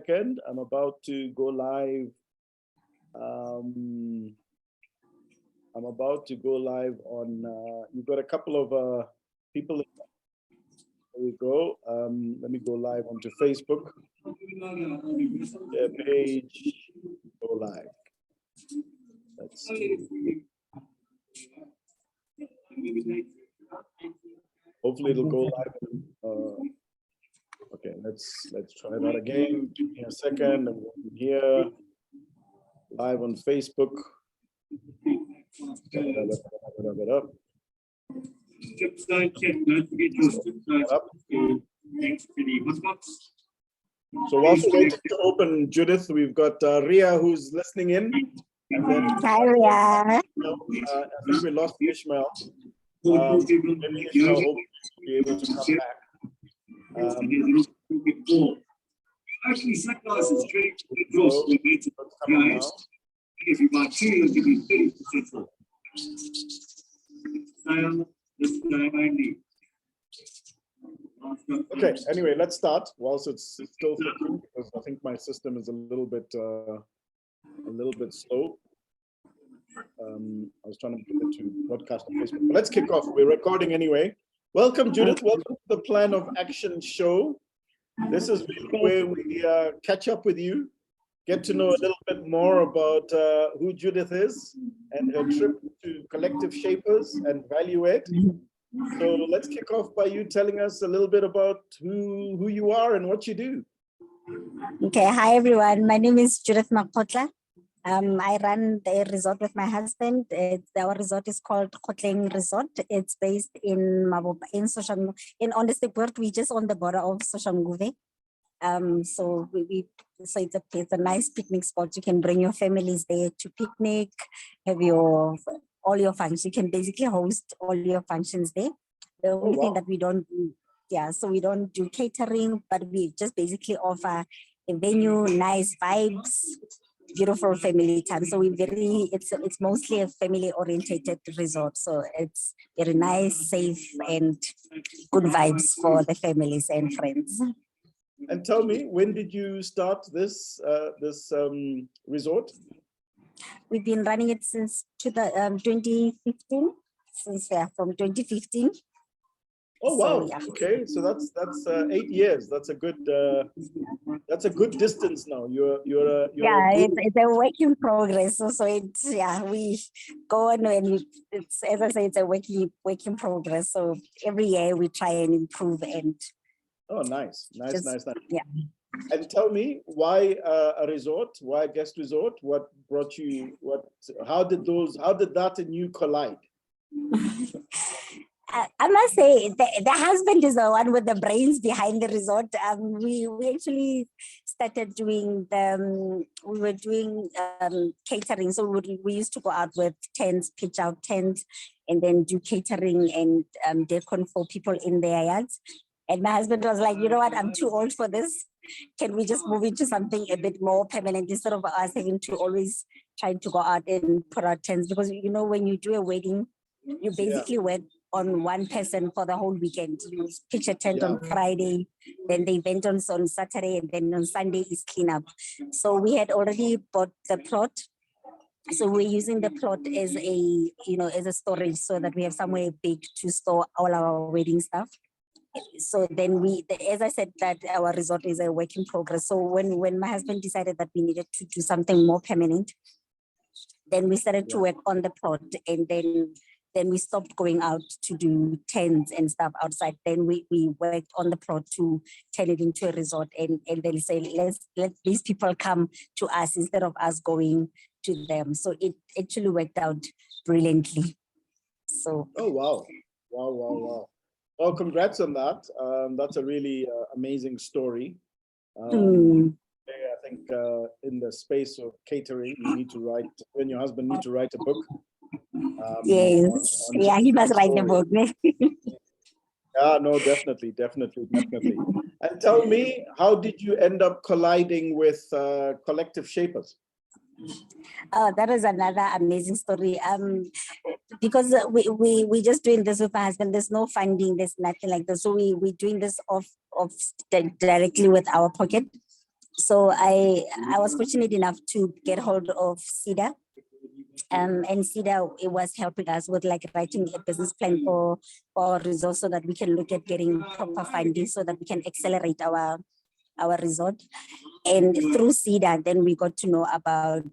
second. I'm about to go live. I'm about to go live on, you've got a couple of people. There we go. Let me go live onto Facebook. Page, go live. Let's see. Hopefully it'll go live. Okay, let's try that again. Give me a second. I'm here live on Facebook. So whilst waiting to open, Judith, we've got Ria who's listening in. And then, hi, Ria. I think we lost Ishmael. Maybe Ishmael will be able to come back. Actually, second class is straight across the meter. If you buy two, you'll give you 30% off. This time I need. Okay, anyway, let's start whilst it's still thinking, because I think my system is a little bit slow. I was trying to get it to broadcast on Facebook, but let's kick off. We're recording anyway. Welcome, Judith. Welcome to the Plan of Action show. This is where we catch up with you, get to know a little bit more about who Judith is and her trip to Collective Shapers and Value Add. So let's kick off by you telling us a little bit about who you are and what you do. Okay, hi everyone. My name is Judith Makhotla. I run the resort with my husband. Our resort is called Makhotla Resort. It's based in Mabopa, in Soshanguve. In honestly, we're just on the border of Soshanguve. So it's a nice picnic spot. You can bring your families there to picnic, have all your functions. You can basically host all your functions there. The only thing that we don't do, so we don't do catering, but we just basically offer a venue, nice vibes, beautiful family time. So it's mostly a family orientated resort. So it's very nice, safe, and good vibes for the families and friends. And tell me, when did you start this resort? We've been running it since 2015. From 2015. Oh wow! So, yeah. Okay, so that's 8 years. That's a good distance now. You're it's a work in progress. So it's we go on and it's, as I say, it's a work in progress. So every year we try and improve and. Oh, nice. Yeah. And tell me, why a resort? Why a guest resort? What brought you? How did that and you collide? I must say the husband is the one with the brains behind the resort. We actually started doing we were doing catering. So we used to go out with tents, pitch out tents, and then do catering and decor for people in their yards. And my husband was like, you know what, I'm too old for this. Can we just move into something a bit more permanent instead of us having to always try to go out and put out tents? Because, when you do a wedding, you basically work on one person for the whole weekend. You pitch a tent on Friday, then the event on Saturday, and then on Sunday is cleanup. So we had already bought the plot. So we're using the plot as a storage so that we have somewhere big to store all our wedding stuff. So then as I said, that our resort is a work in progress. So when my husband decided that we needed to do something more permanent, then we started to work on the plot, and then we stopped going out to do tents and stuff outside. Then we worked on the plot to turn it into a resort, and then say, let these people come to us instead of us going to them. So it actually worked out brilliantly. So. Oh, wow. Well, congrats on that. That's a really amazing story. I think in the space of catering, you need to write, you and your husband need to write a book. Yes, he must write the book. Yeah, no, definitely. And tell me, how did you end up colliding with Collective Shapers? Oh, that is another amazing story. Because we just doing this with my husband. There's no funding. There's nothing like that. So we doing this off directly with our pocket. So I was fortunate enough to get hold of SEDA. And SEDA, it was helping us with like writing a business plan for resource so that we can look at getting proper funding so that we can accelerate our resort. And through SEDA, then we got to know about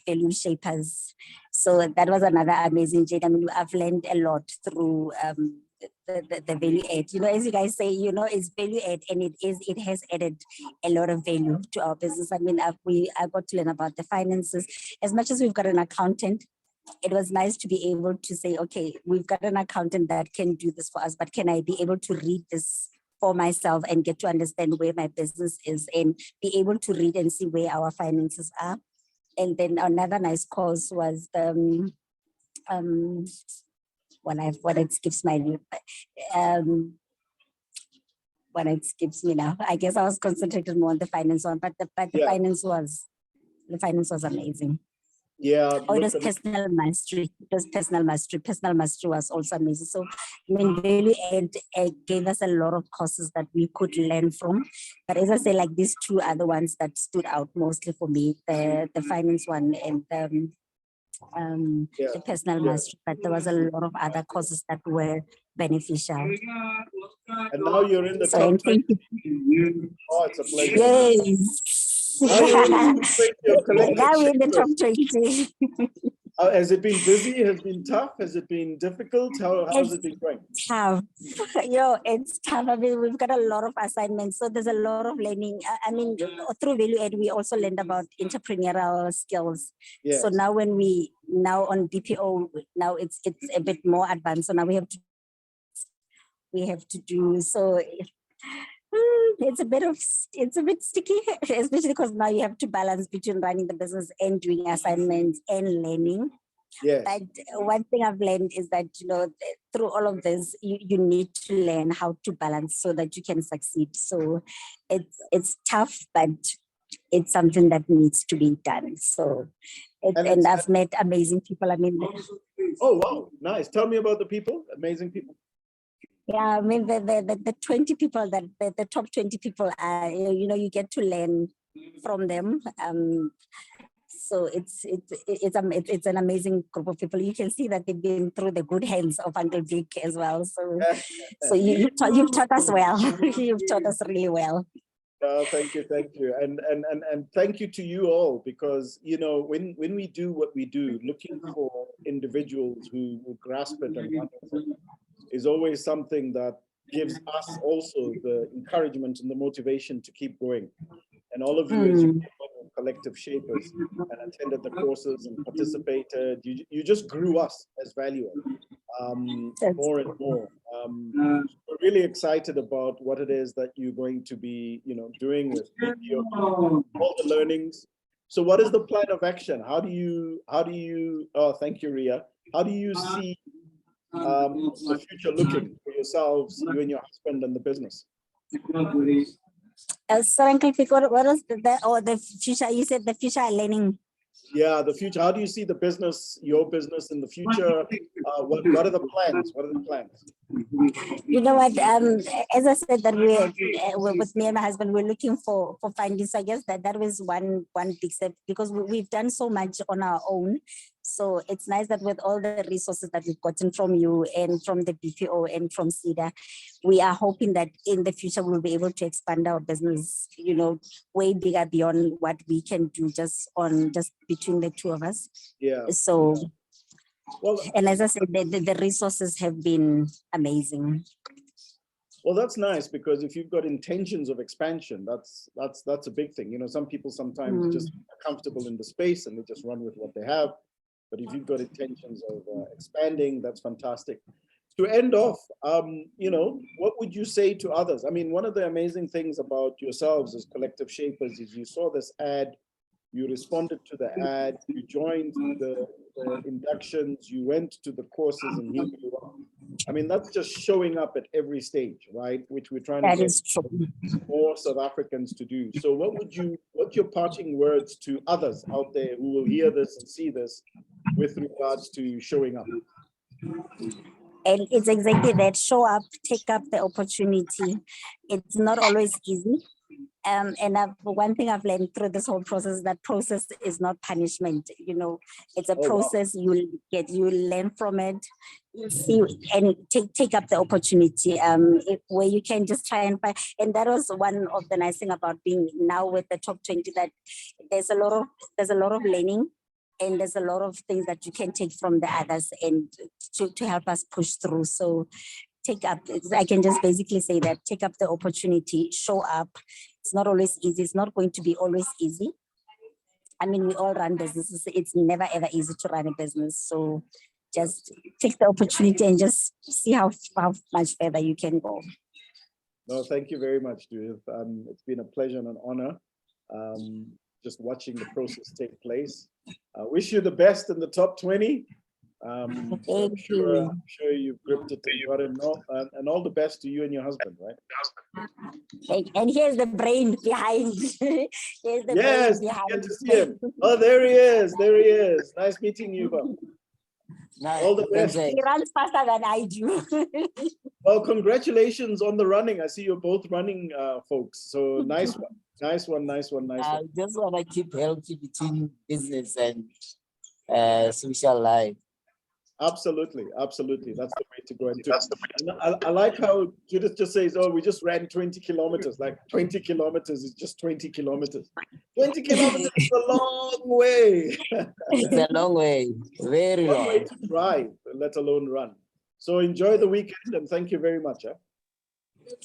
value shapers. So that was another amazing journey. I mean, I've learned a lot through the value add. You know, as you guys say, you know, it's value add, and it has added a lot of value to our business. I mean, I got to learn about the finances. As much as we've got an accountant, it was nice to be able to say, okay, we've got an accountant that can do this for us, but can I be able to read this for myself and get to understand where my business is and be able to read and see where our finances are. And then another nice course was the what it skips my when it skips me now. I guess I was concentrated more on the finance one, but the finance was amazing. Yeah. Oh, it was personal mastery. It was personal mastery. Personal mastery was also amazing. So, I mean, really, it gave us a lot of courses that we could learn from. But as I say, like these two are the ones that stood out mostly for me: the finance one and the personal mastery. But there was a lot of other courses that were beneficial. And now you're in the top 20. Oh, it's a pleasure. Yes. Now we're in the top 20. Has it been busy? Has it been tough? Has it been difficult? How's it been going? Tough. It's tough. I mean, we've got a lot of assignments, so there's a lot of learning. I mean, through Value Add, we also learned about entrepreneurial skills. Yes. So now on BPO, now it's a bit more advanced. So now we have to do so. It's a bit sticky, especially because now you have to balance between running the business and doing assignments and learning. Yes. But one thing I've learned is that, you know, through all of this, you need to learn how to balance so that you can succeed. So it's tough, but it's something that needs to be done. So, and I've met amazing people. I mean, oh wow, nice. Tell me about the people, amazing people. Yeah, I mean the 20 people that the top 20 people are, you know, you get to learn from them. So it's an amazing group of people. You can see that they've been through the good hands of Uncle Vic as well. So you've taught us well. You've taught us really well. Thank you, and thank you to you all, because you know when we do what we do, looking for individuals who grasp it and run with it is always something that gives us also the encouragement and the motivation to keep going. And all of you, as you collective shapers and attended the courses and participated, you just grew us as Value more and more. We're really excited about what it is that you're going to be, you know, doing with all the learnings. So what is the plan of action? How do you thank you, Ria. How do you see the future looking for yourselves, you and your husband, and the business? So, Uncle Vic, what was the future? You said the future learning. Yeah, the future. How do you see the business, your business in the future? What are the plans? What are the plans? You know what? As I said, that we're with me and my husband, we're looking for funding. So I guess that was one big step, because we've done so much on our own. So it's nice that with all the resources that we've gotten from you and from the BPO and from SEDA, we are hoping that in the future we'll be able to expand our business, you know, way bigger beyond what we can do just between the two of us. Yeah. So, well, and as I said, the resources have been amazing. Well, that's nice, because if you've got intentions of expansion, that's a big thing. You know, some people sometimes just are comfortable in the space and they just run with what they have. But if you've got intentions of expanding, that's fantastic. To end off, you know, what would you say to others? I mean, one of the amazing things about yourselves as collective shapers is you saw this ad, you responded to the ad, you joined the inductions, you went to the courses, and here you are. I mean, that's just showing up at every stage, right? Which we're trying to get more South Africans to do. So what's your parting words to others out there who will hear this and see this with regards to showing up? And it's exactly that: show up, take up the opportunity. It's not always easy. One thing I've learned through this whole process is that process is not punishment. You know, it's a Oh, wow. process. You learn from it, you see, and take up the opportunity where you can just try and find. And that was one of the nice thing about being now with the top 20, that there's a lot of learning, and there's a lot of things that you can take from the others and to help us push through. So I can just basically say that take up the opportunity, show up. It's not always easy. It's not going to be always easy. I mean, we all run businesses. It's never ever easy to run a business. So just take the opportunity and just see how much further you can go. No, thank you very much, Judith. It's been a pleasure and an honor just watching the process take place. I wish you the best in the top 20. I'm sure you've gripped it and got it. And all the best to you and your husband, right? And here's the brain behind. Here's the Yes, brain behind. get to see him. Oh, there he is. There he is. Nice meeting you, Bob. All the best. He runs faster than I do. Well, congratulations on the running. I see you're both running, folks. So nice one. Nice one. I just want to keep healthy between business and social life. Absolutely. That's the way to go. And I like how Judith just says, oh, we just ran 20 kilometers. Like 20 kilometers is just 20 kilometers. 20 kilometers is a long way. It's a long way, very long. Way to drive, let alone run. So enjoy the weekend and thank you very much.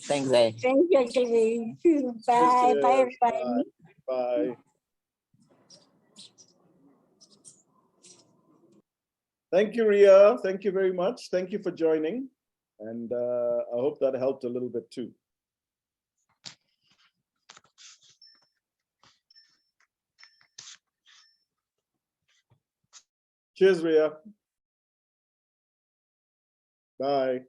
Thanks, eh? Thank you, Jimmy. Bye. Bye, everybody. Bye. Thank you, Ria. Thank you very much. Thank you for joining. And I hope that helped a little bit too. Cheers, Ria. Bye.